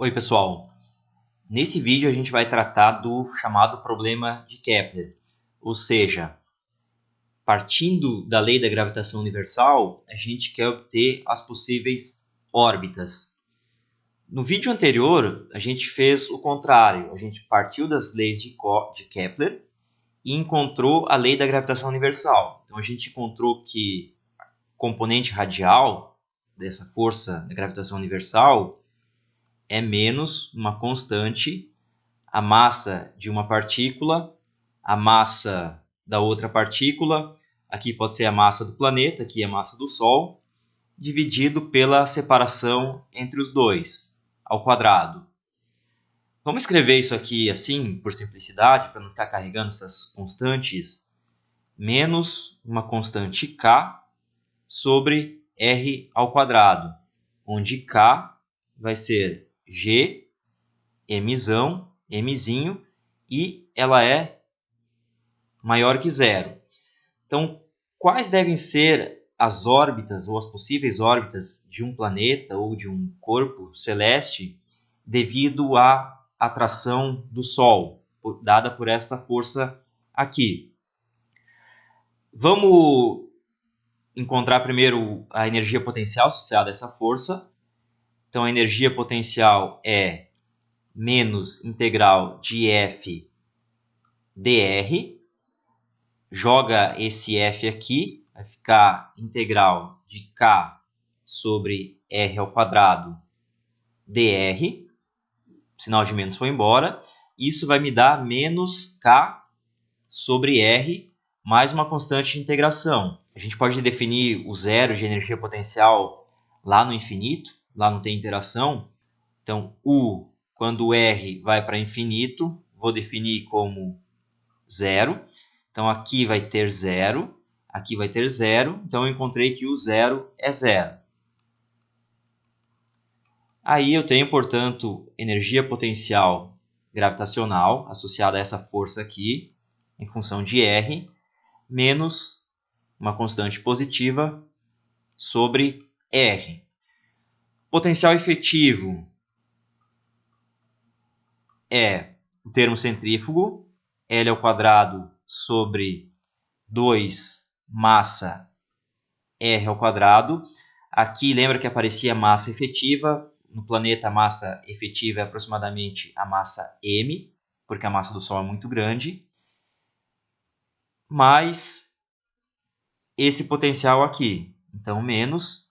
Oi, pessoal. Nesse vídeo a gente vai tratar do chamado problema de Kepler, ou seja, partindo da lei da gravitação universal, a gente quer obter as possíveis órbitas. No vídeo anterior, a gente fez o contrário, a gente partiu das leis de Kepler e encontrou a lei da gravitação universal. Então a gente encontrou que o componente radial dessa força da gravitação universal é menos uma constante, a massa de uma partícula, a massa da outra partícula, aqui pode ser a massa do planeta, aqui a massa do Sol, dividido pela separação entre os dois, ao quadrado. Vamos escrever isso aqui assim, por simplicidade, para não ficar carregando essas constantes, menos uma constante k sobre r ao quadrado, onde k vai ser g, mzão, mzinho, e ela é maior que zero. Então, quais devem ser as órbitas ou as possíveis órbitas de um planeta ou de um corpo celeste devido à atração do Sol, dada por esta força aqui? Vamos encontrar primeiro a energia potencial associada a essa força. Então, a energia potencial é menos integral de F dr. Joga esse F aqui, vai ficar integral de K sobre R ao quadrado dr. O sinal de menos foi embora. Isso vai me dar menos K sobre R mais uma constante de integração. A gente pode definir o zero de energia potencial lá no infinito, lá não tem interação. Então, quando o R vai para infinito, vou definir como zero. Então, aqui vai ter zero, aqui vai ter zero. Então, eu encontrei que o zero é zero. Aí eu tenho, portanto, energia potencial gravitacional associada a essa força aqui, em função de R, menos uma constante positiva sobre R. Potencial efetivo é o termo centrífugo, L ao quadrado sobre 2 massa R ao quadrado. Aqui lembra que aparecia massa efetiva. No planeta a massa efetiva é aproximadamente a massa m, porque a massa do Sol é muito grande, mais esse potencial aqui. Então, menos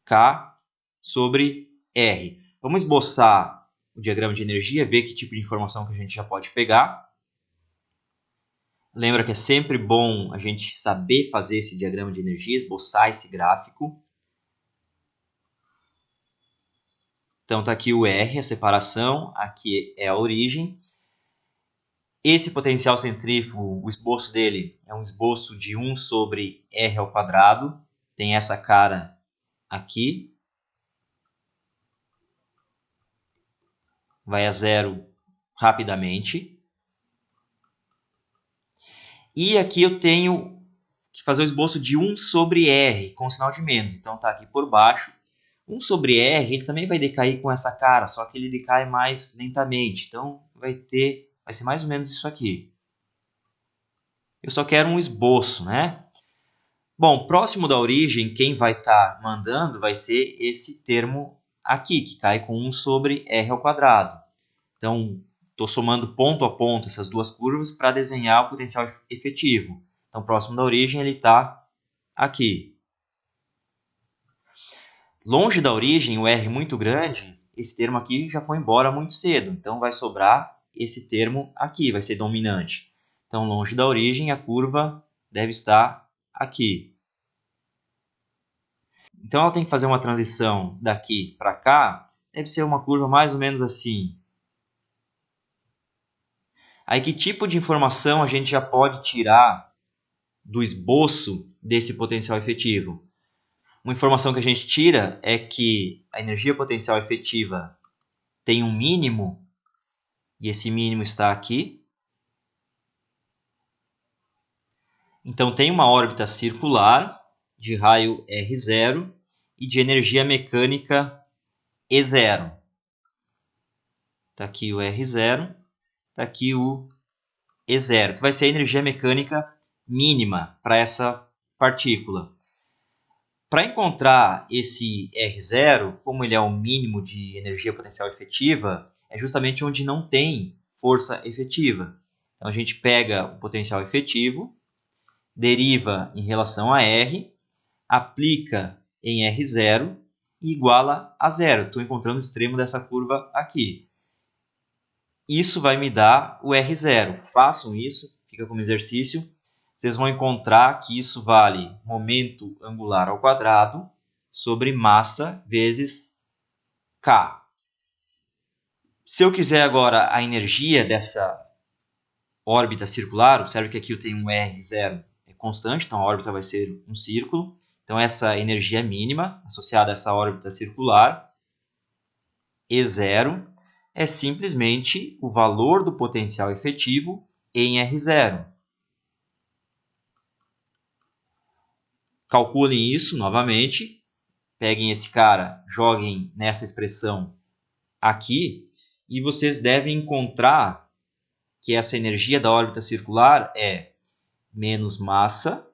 K sobre R. Vamos esboçar o diagrama de energia, ver que tipo de informação que a gente já pode pegar. Lembra que é sempre bom a gente saber fazer esse diagrama de energia, esboçar esse gráfico. Então, está aqui o R, a separação, aqui é a origem. Esse potencial centrífugo, o esboço dele é um esboço de 1 sobre R ao quadrado. Tem essa cara aqui. Vai a zero rapidamente. E aqui eu tenho que fazer o esboço de 1 sobre R, com sinal de menos. Então, está aqui por baixo. 1 sobre R ele também vai decair com essa cara, só que ele decai mais lentamente. Então, vai ser mais ou menos isso aqui. Eu só quero um esboço, né? Bom, próximo da origem, quem vai estar mandando vai ser esse termo aqui, que cai com 1 sobre R ao quadrado. Então, estou somando ponto a ponto essas duas curvas para desenhar o potencial efetivo. Então, próximo da origem, ele está aqui. Longe da origem, o R muito grande, esse termo aqui já foi embora muito cedo. Então, vai sobrar esse termo aqui, vai ser dominante. Então, longe da origem, a curva deve estar aqui. Então, ela tem que fazer uma transição daqui para cá. Deve ser uma curva mais ou menos assim. Aí, que tipo de informação a gente já pode tirar do esboço desse potencial efetivo? Uma informação que a gente tira é que a energia potencial efetiva tem um mínimo, e esse mínimo está aqui. Então, tem uma órbita circular de raio R0 e de energia mecânica E0. Está aqui o R0, está aqui o E0, que vai ser a energia mecânica mínima para essa partícula. Para encontrar esse R0, como ele é o mínimo de energia potencial efetiva, é justamente onde não tem força efetiva. Então a gente pega o potencial efetivo, deriva em relação a R, aplica em R0 e iguala a zero. Estou encontrando o extremo dessa curva aqui. Isso vai me dar o R0. Façam isso, fica como exercício. Vocês vão encontrar que isso vale momento angular ao quadrado sobre massa vezes K. Se eu quiser agora a energia dessa órbita circular, observe que aqui eu tenho um R0 é constante, então a órbita vai ser um círculo. Então essa energia mínima associada a essa órbita circular, E0, é simplesmente o valor do potencial efetivo em R0. Calculem isso novamente, peguem esse cara, joguem nessa expressão aqui, e vocês devem encontrar que essa energia da órbita circular é menos massa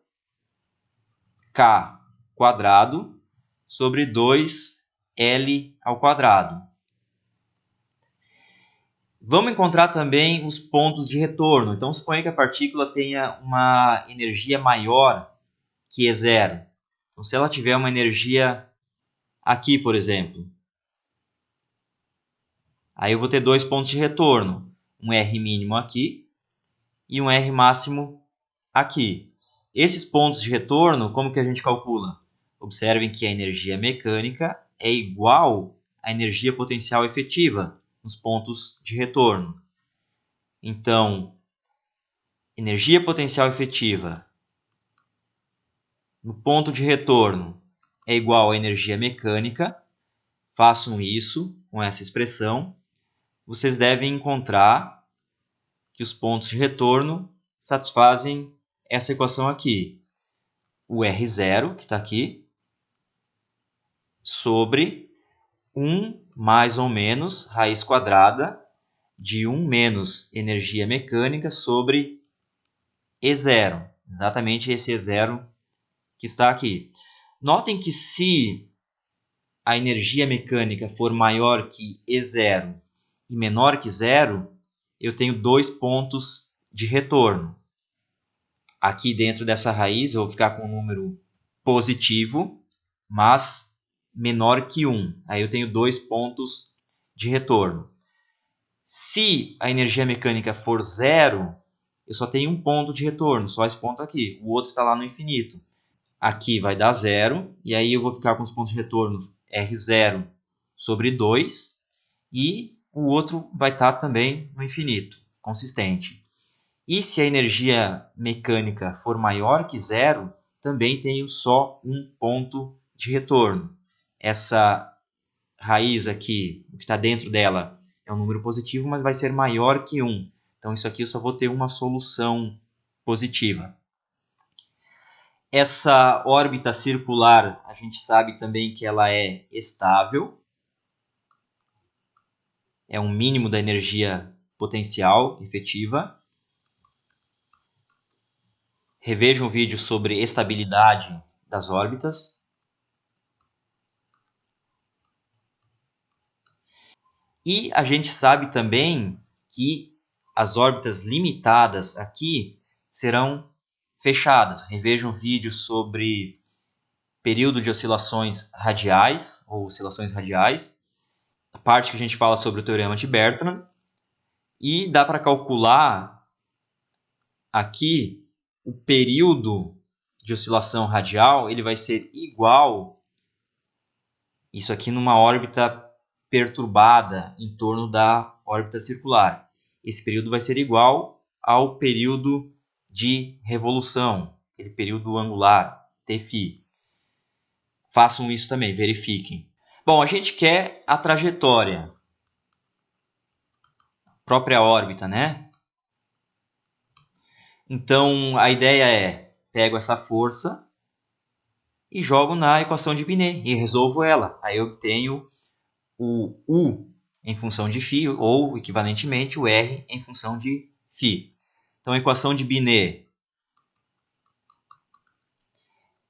K quadrado sobre 2L ao quadrado. Vamos encontrar também os pontos de retorno. Então, suponha que a partícula tenha uma energia maior que E0. Então, se ela tiver uma energia aqui, por exemplo, aí eu vou ter dois pontos de retorno. Um R mínimo aqui e um R máximo aqui. Esses pontos de retorno, como que a gente calcula? Observem que a energia mecânica é igual à energia potencial efetiva nos pontos de retorno. Então, energia potencial efetiva no ponto de retorno é igual à energia mecânica. Façam isso com essa expressão. Vocês devem encontrar que os pontos de retorno satisfazem essa equação aqui. O R0, que está aqui, sobre 1 mais ou menos raiz quadrada de 1 menos energia mecânica sobre E0. Exatamente esse E0 que está aqui. Notem que se a energia mecânica for maior que E0 e menor que zero, eu tenho dois pontos de retorno. Aqui dentro dessa raiz eu vou ficar com um número positivo, mas menor que 1. Aí eu tenho dois pontos de retorno. Se a energia mecânica for zero, eu só tenho um ponto de retorno, só esse ponto aqui. O outro está lá no infinito. Aqui vai dar zero, e aí eu vou ficar com os pontos de retorno R0 sobre 2, e o outro vai estar também no infinito, consistente. E se a energia mecânica for maior que zero, também tenho só um ponto de retorno. Essa raiz aqui, o que está dentro dela, é um número positivo, mas vai ser maior que 1. Então, isso aqui eu só vou ter uma solução positiva. Essa órbita circular, a gente sabe também que ela é estável. É um mínimo da energia potencial efetiva. Revejam um vídeo sobre estabilidade das órbitas. E a gente sabe também que as órbitas limitadas aqui serão fechadas. Revejam um vídeo sobre período de oscilações radiais, ou oscilações radiais. A parte que a gente fala sobre o teorema de Bertrand. E dá para calcular aqui o período de oscilação radial, ele vai ser igual, isso aqui numa órbita perturbada em torno da órbita circular. Esse período vai ser igual ao período de revolução, aquele período angular, Tφ. Façam isso também, verifiquem. Bom, a gente quer a trajetória, a própria órbita, né? Então, a ideia é, pego essa força e jogo na equação de Binet e resolvo ela. Aí eu obtenho o U em função de φ, ou, equivalentemente, o R em função de φ. Então, a equação de Binet,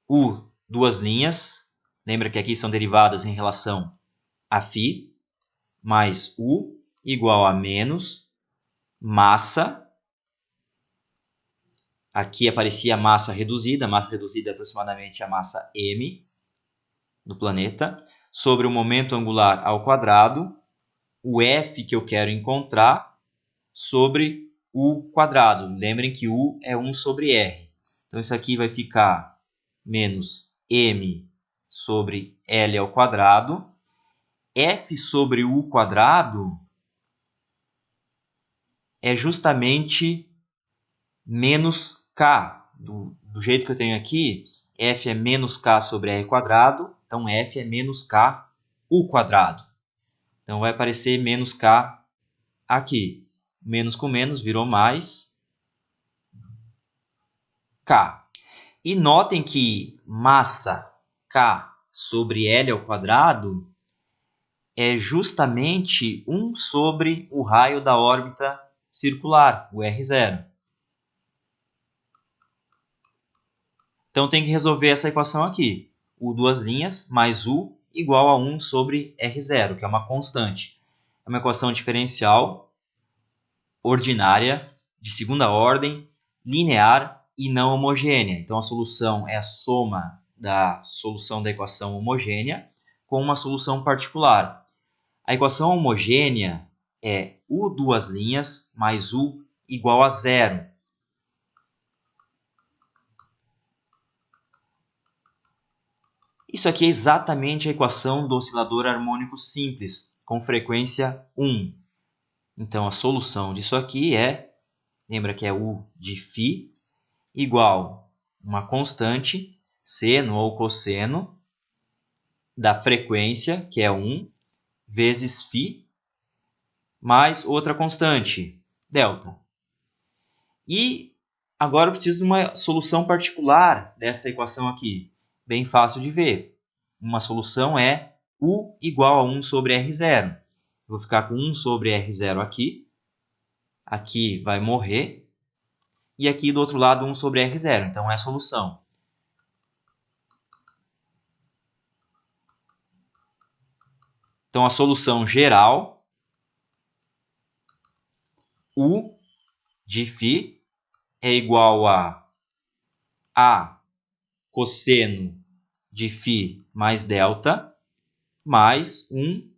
U, duas linhas, lembra que aqui são derivadas em relação a φ, mais U igual a menos massa, aqui aparecia a massa reduzida é aproximadamente a massa m do planeta, sobre o momento angular ao quadrado, o F que eu quero encontrar sobre U quadrado. Lembrem que U é 1 sobre R. Então, isso aqui vai ficar menos M sobre L ao quadrado. F sobre U quadrado é justamente menos K. Do jeito que eu tenho aqui, F é menos K sobre R quadrado. Então, F é menos K U quadrado. Então, vai aparecer menos K aqui. Menos com menos virou mais K. E notem que massa K sobre L ao quadrado é justamente 1 sobre o raio da órbita circular, o R0. Então tem que resolver essa equação aqui. U duas linhas mais U igual a 1 sobre R0, que é uma constante. É uma equação diferencial ordinária, de segunda ordem, linear e não homogênea. Então a solução é a soma da solução da equação homogênea com uma solução particular. A equação homogênea é U duas linhas mais U igual a zero. Isso aqui é exatamente a equação do oscilador harmônico simples, com frequência 1. Então, a solução disso aqui é, lembra que é U de φ, igual uma constante, seno ou cosseno, da frequência, que é 1, vezes φ, mais outra constante, delta. E agora eu preciso de uma solução particular dessa equação aqui. Bem fácil de ver. Uma solução é U igual a 1 sobre R0. Eu vou ficar com 1 sobre R0 aqui. Aqui vai morrer. E aqui do outro lado 1 sobre R0. Então é a solução. Então a solução geral, U de φ é igual a cosseno de φ mais delta, mais 1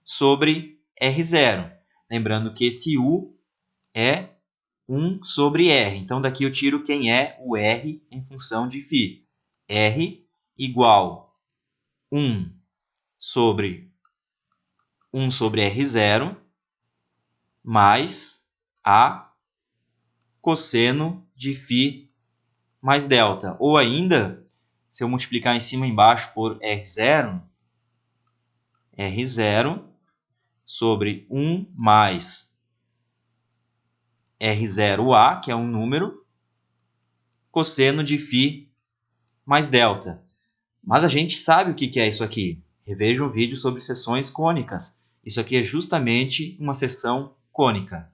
sobre R0. Lembrando que esse U é 1 sobre R. Então, daqui eu tiro quem é o R em função de φ. R igual 1 sobre R0 mais a cosseno de φ mais delta. Ou ainda, se eu multiplicar em cima e embaixo por R0 sobre 1 mais R0A, que é um número, cosseno de φ mais delta. Mas a gente sabe o que é isso aqui. Reveja um vídeo sobre seções cônicas. Isso aqui é justamente uma seção cônica.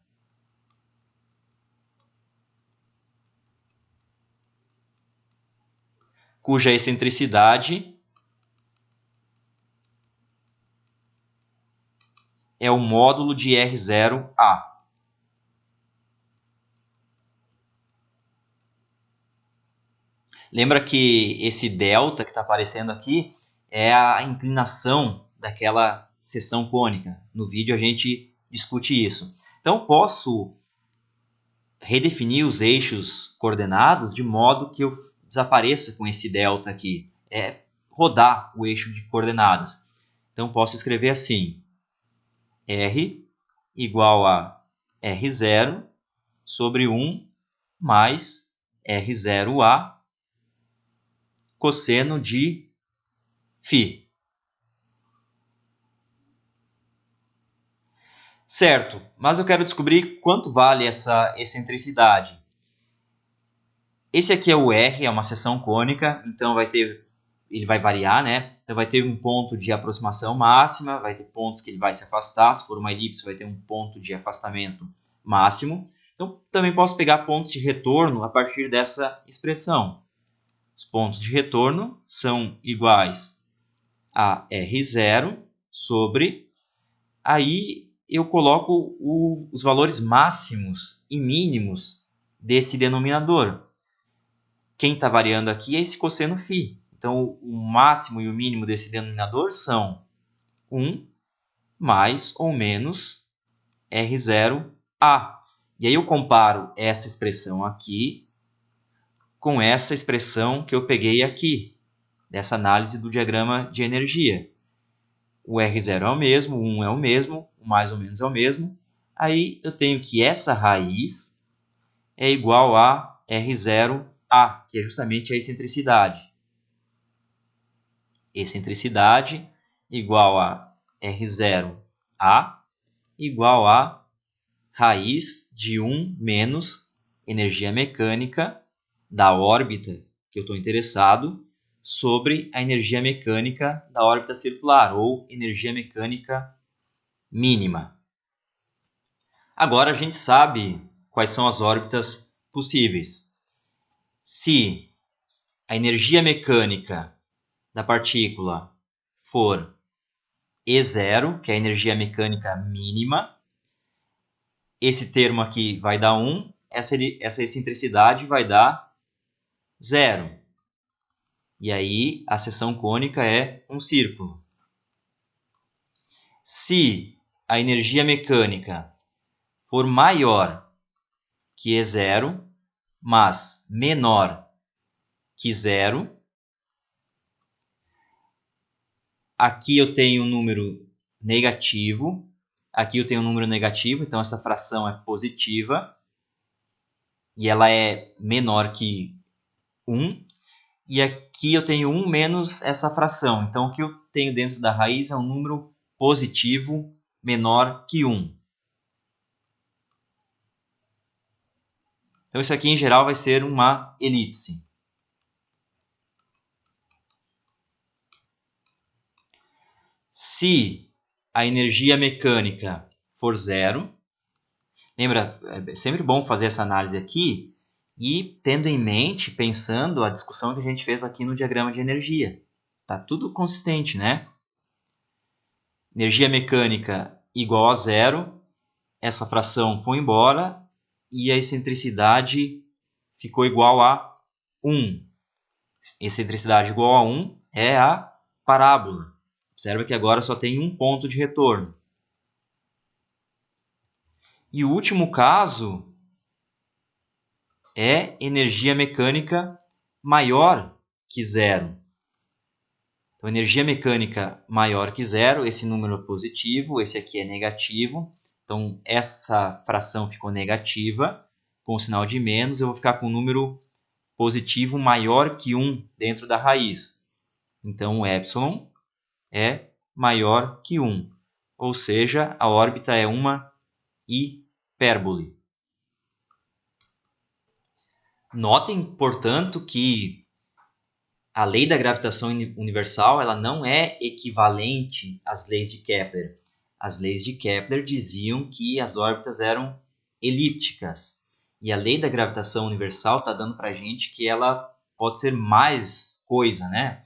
Cuja excentricidade é o módulo de R0A. Lembra que esse delta que está aparecendo aqui é a inclinação daquela seção cônica. No vídeo a gente discute isso. Então, posso redefinir os eixos coordenados de modo que eu desapareça com esse delta aqui. É rodar o eixo de coordenadas. Então, posso escrever assim. R igual a R0 sobre 1 mais R0A cosseno de φ. Certo, mas eu quero descobrir quanto vale essa excentricidade. Esse aqui é o R, é uma seção cônica, então vai ter ele vai variar, né? Então vai ter um ponto de aproximação máxima, vai ter pontos que ele vai se afastar. Se for uma elipse, vai ter um ponto de afastamento máximo. Então também posso pegar pontos de retorno a partir dessa expressão. Os pontos de retorno são iguais a R0 sobre... Aí eu coloco os valores máximos e mínimos desse denominador. Quem está variando aqui é esse cosseno φ. Então, o máximo e o mínimo desse denominador são 1 mais ou menos R0A. E aí eu comparo essa expressão aqui com essa expressão que eu peguei aqui, dessa análise do diagrama de energia. O R0 é o mesmo, o 1 é o mesmo, o mais ou menos é o mesmo. Aí eu tenho que essa raiz é igual a R0A, que é justamente a excentricidade. Excentricidade igual a R0A igual a raiz de 1 menos energia mecânica da órbita que eu estou interessado sobre a energia mecânica da órbita circular, ou energia mecânica mínima. Agora a gente sabe quais são as órbitas possíveis. Se a energia mecânica da partícula for E0, que é a energia mecânica mínima, esse termo aqui vai dar 1, essa excentricidade vai dar 0. E aí a seção cônica é um círculo. Se a energia mecânica for maior que E0, mas menor que 0, aqui eu tenho um número negativo, aqui eu tenho um número negativo, então essa fração é positiva, e ela é menor que 1, e aqui eu tenho 1 menos essa fração, então o que eu tenho dentro da raiz é um número positivo menor que 1. Então isso aqui em geral vai ser uma elipse. Se a energia mecânica for 0, lembra, é sempre bom fazer essa análise aqui e tendo em mente, pensando a discussão que a gente fez aqui no diagrama de energia. Tá tudo consistente, né? Energia mecânica igual a 0, essa fração foi embora e a excentricidade ficou igual a 1. Excentricidade igual a 1 é a parábola. Observa que agora só tem um ponto de retorno. E o último caso é energia mecânica maior que 0. Então, energia mecânica maior que 0, esse número é positivo, esse aqui é negativo. Então, essa fração ficou negativa, com o sinal de menos, eu vou ficar com um número positivo maior que 1 dentro da raiz. Então, o epsilon é maior que 1, ou seja, a órbita é uma hipérbole. Notem, portanto, que a lei da gravitação universal ela não é equivalente às leis de Kepler. As leis de Kepler diziam que as órbitas eram elípticas. E a lei da gravitação universal está dando para a gente que ela pode ser mais coisa, né?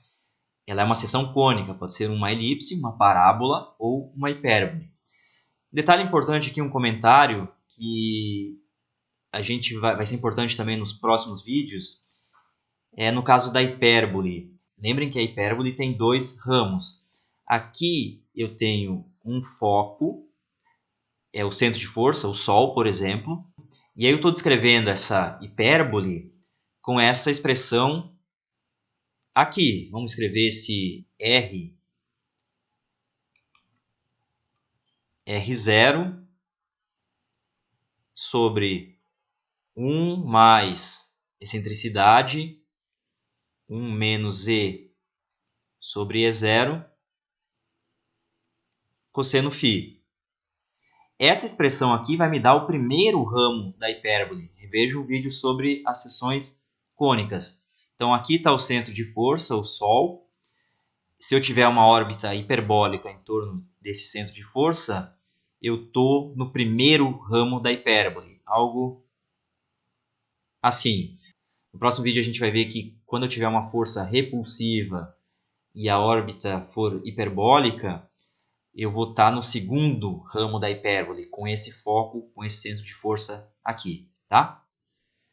Ela é uma seção cônica, pode ser uma elipse, uma parábola ou uma hipérbole. Detalhe importante aqui, um comentário que a gente vai ser importante também nos próximos vídeos, é no caso da hipérbole. Lembrem que a hipérbole tem dois ramos. Aqui eu tenho um foco, é o centro de força, o Sol, por exemplo. E aí eu estou descrevendo essa hipérbole com essa expressão aqui. Vamos escrever esse R0 sobre 1 mais excentricidade, 1 menos E sobre E0, cosseno φ. Essa expressão aqui vai me dar o primeiro ramo da hipérbole. Reveja o vídeo sobre as seções cônicas. Então aqui está o centro de força, o Sol, se eu tiver uma órbita hiperbólica em torno desse centro de força, eu estou no primeiro ramo da hipérbole, algo assim. No próximo vídeo a gente vai ver que quando eu tiver uma força repulsiva e a órbita for hiperbólica, eu vou estar no segundo ramo da hipérbole, com esse foco, com esse centro de força aqui, tá?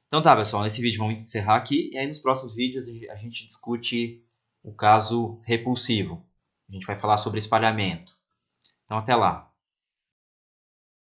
Então tá, pessoal, nesse vídeo vamos encerrar aqui, e aí nos próximos vídeos a gente discute o caso repulsivo. A gente vai falar sobre espalhamento. Então até lá!